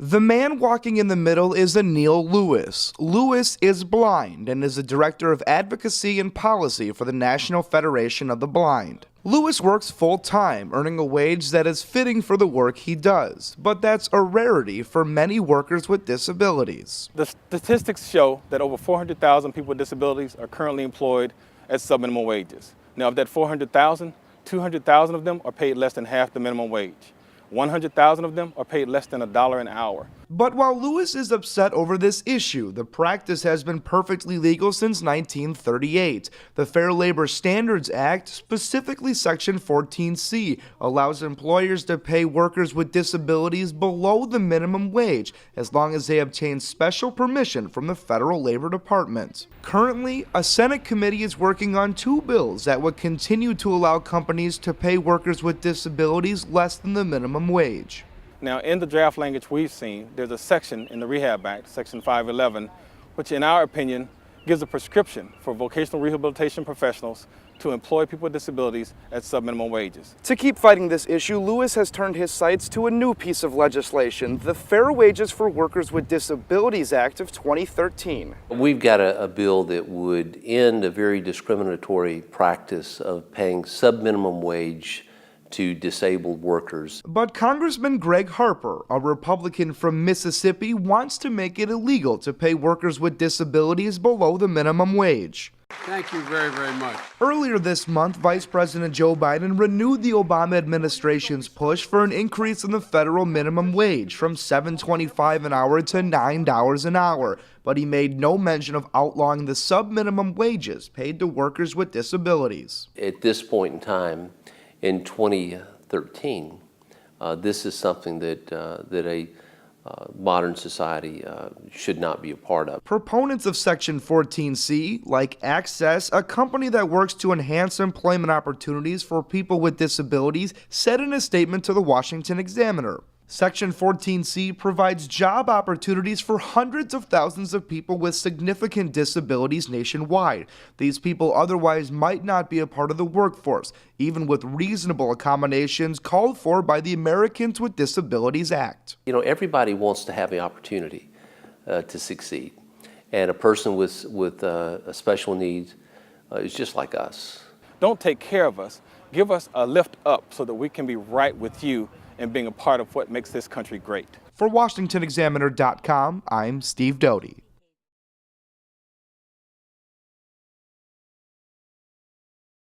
The man walking in the middle is Anil Lewis. Lewis is blind and is the Director of Advocacy and Policy for the National Federation of the Blind. Lewis works full-time, earning a wage that is fitting for the work he does, but that's a rarity for many workers with disabilities. The statistics show that over 400,000 people with disabilities are currently employed at sub-minimum wages. Now, of that 400,000, 200,000 of them are paid less than half the minimum wage. 100,000 of them are paid less than $1 an hour. But while Lewis is upset over this issue, the practice has been perfectly legal since 1938. The Fair Labor Standards Act, specifically Section 14C, allows employers to pay workers with disabilities below the minimum wage as long as they obtain special permission from the Federal Labor Department. Currently, a Senate committee is working on two bills that would continue to allow companies to pay workers with disabilities less than the minimum wage. Now, in the draft language we've seen, there's a section in the Rehab Act, Section 511, which in our opinion gives a prescription for vocational rehabilitation professionals to employ people with disabilities at sub-minimum wages. To keep fighting this issue, Lewis has turned his sights to a new piece of legislation, the Fair Wages for Workers with Disabilities Act of 2013. We've got a bill that would end a very discriminatory practice of paying sub-minimum wage to disabled workers. But Congressman Gregg Harper, a Republican from Mississippi, wants to make it illegal to pay workers with disabilities below the minimum wage. Thank you very, very much. Earlier this month, Vice President Joe Biden renewed the Obama administration's push for an increase in the federal minimum wage from $7.25 an hour to $9 an hour, but he made no mention of outlawing the sub-minimum wages paid to workers with disabilities. At this point in time, in 2013, this is something that a modern society should not be a part of. Proponents of Section 14C, like Access, a company that works to enhance employment opportunities for people with disabilities, said in a statement to the Washington Examiner, Section 14C provides job opportunities for hundreds of thousands of people with significant disabilities nationwide. These people otherwise might not be a part of the workforce, even with reasonable accommodations called for by the Americans with Disabilities Act. You know, everybody wants to have the opportunity to succeed, and a person with special needs is just like us. Don't take care of us. Give us a lift up so that we can be right with you and being a part of what makes this country great. For WashingtonExaminer.com, I'm Steve Doty.